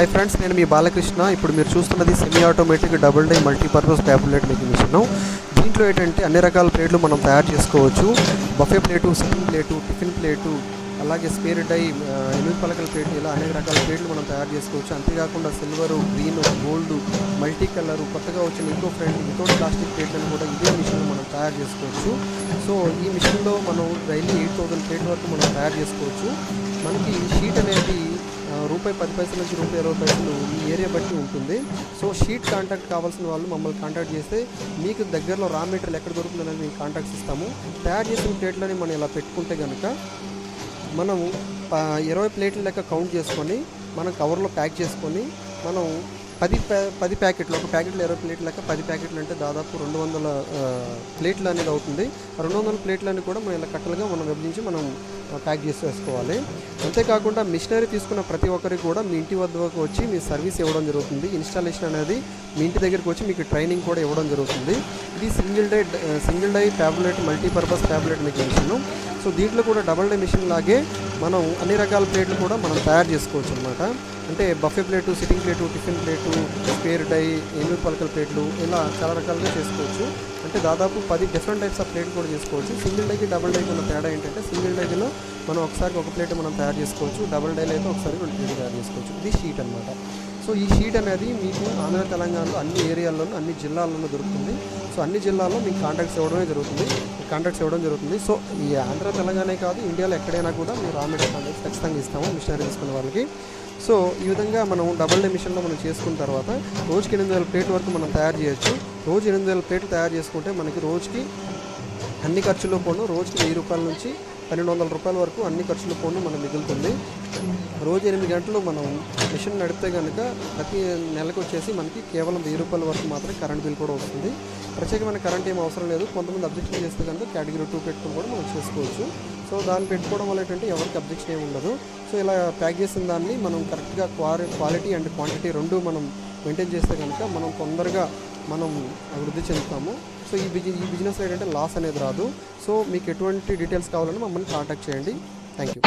hi friends నేను మీ బాలకృష్ణ ఇప్పుడు మీరు చూస్తున్నది semi automatic double die multipurpose tablet making machine దీంట్లో ఏంటంటే అన్ని రకాల ప్లేట్లు మనం తయారు చేసుకోవచ్చు buffet plate sitting plate tiffin plate అలాగే స్పేర్ డై ఎనిమిది పలకల ప్లేట్లు ఇలా అనేక రకాల ప్లేట్లు మనం తయారు చేసుకోవచ్చు అంతేకాకుండా silver green gold multi colour కొత్తగా వచ్చిన ఈకో ఫ్రెండ్లీ వితౌట్ ప్లాస్టిక్ ప్లేట్లను కూడా ఇదే మిషన్లో మనం తయారు చేసుకోవచ్చు సో ఈ మిషన్లో మనం డైలీ 8000 ప్లేట్ల వరకు మనం తయారు చేసుకోవచ్చు మనకి షీట్ అనేది రూపాయి 10 పైసల నుంచి రూపాయి 20 పైసలు ఈ ఏరియా బట్టి ఉంటుంది సో షీట్ కాంటాక్ట్ కావాల్సిన వాళ్ళు మమ్మల్ని కాంటాక్ట్ చేస్తే మీకు దగ్గరలో రా మెటీరియల్ ఎక్కడ దొరుకుతుందనేది మేము కాంటాక్ట్స్ ఇస్తాము తయారు చేసిన ప్లేట్లని మనం ఇలా పెట్టుకుంటే కనుక మనము 20 ప్లేట్ల లెక్క కౌంట్ చేసుకొని మనం కవర్లో ప్యాక్ చేసుకొని మనం 10 ప్యాకెట్లు ఒక ప్యాకెట్లో 20 ప్లేట్ల లెక్క 10 ప్యాకెట్లు అంటే దాదాపు 200 ప్లేట్లు అనేది అవుతుంది 200 ప్లేట్లని కూడా మనం ఇలా కట్టలుగా మనం విభజించి మనం ప్యాక్ చేసి వేసుకోవాలి అంతేకాకుండా మిషనరీ తీసుకున్న ప్రతి ఒక్కరికి కూడా మీ ఇంటి వద్దకు వచ్చి మీ సర్వీస్ ఇవ్వడం జరుగుతుంది ఇన్స్టాలేషన్ అనేది మీ ఇంటి దగ్గరికి వచ్చి మీకు ట్రైనింగ్ కూడా ఇవ్వడం జరుగుతుంది ఇది single die tablet multipurpose tablet మీకు మిషన్ సో దీంట్లో కూడా డబుల్ డై మిషన్ లాగే మనం అన్ని రకాల ప్లేట్లు కూడా మనం తయారు చేసుకోవచ్చు అనమాట అంటే buffet plate sitting plate tiffin plate spare die 8 పలకల ప్లేట్లు ఇలా చాలా రకాలుగా చేసుకోవచ్చు అంటే దాదాపు 10 డిఫరెంట్ టైప్స్ ఆఫ్ ప్లేట్లు కూడా చేసుకోవచ్చు సింగిల్ డైకి డబుల్ డైకి ఉన్న తేడా ఏంటంటే సింగిల్ డైలో మనం ఒకసారి ఒక ప్లేట్ మనం తయారు చేసుకోవచ్చు డబుల్ డైలో అయితే ఒకసారి 2 ప్లేట్లు తయారు చేసుకోవచ్చు ఇది షీట్ అనమాట సో ఈ షీట్ అనేది మీకు ఆంధ్ర తెలంగాణలో అన్ని ఏరియాల్లోనూ అన్ని జిల్లాల్లోనూ దొరుకుతుంది సో అన్ని జిల్లాల్లో మీకు కాంటాక్ట్స్ ఇవ్వడం జరుగుతుంది సో ఈ ఆంధ్ర తెలంగాణే కాదు ఇండియాలో ఎక్కడైనా కూడా మీరు రా మెటీరియల్ అనేది ఖచ్చితంగా ఇస్తాము మిషనరీ తీసుకున్న వాళ్ళకి సో ఈ విధంగా మనం డబుల్ డై మిషన్లో మనం చేసుకున్న తర్వాత రోజుకి 8000 ప్లేట్ల వరకు మనం తయారు చేయొచ్చు రోజు 8000 ప్లేట్లు తయారు చేసుకుంటే మనకి రోజుకి అన్ని ఖర్చులు పోను రోజుకి 1000 రూపాయల నుంచి 1200 రూపాయల వరకు అన్ని ఖర్చులు పోను మనకు మిగులుతుంది రోజు 8 గంటలు మనం మిషన్ నడిపితే కనుక ప్రతి నెలకు వచ్చేసి మనకి కేవలం 1000 రూపాయల వరకు మాత్రమే కరెంట్ బిల్ కూడా వస్తుంది ప్రత్యేకమైన కరెంట్ ఏం అవసరం లేదు కొంతమంది అబ్జెక్షన్ చేస్తే కనుక కేటగిరీ 2 పెట్టుకుని కూడా మనం చేసుకోవచ్చు సో దాన్ని పెట్టుకోవడం వల్ల ఏంటంటే ఎవరికి అబ్జెక్షన్ ఏమి ఉండదు సో ఇలా ప్యాక్ చేసిన దాన్ని మనం కరెక్ట్గా క్వాలిటీ అండ్ క్వాంటిటీ రెండు మనం మెయింటైన్ చేస్తే కనుక మనం తొందరగా మనం అభివృద్ధి చెందుతాము సో ఈ బిజినెస్ ఏంటంటే లాస్ అనేది రాదు సో మీకు ఎటువంటి డీటెయిల్స్ కావాలన్నా మమ్మల్ని కాంటాక్ట్ చేయండి థ్యాంక్ యూ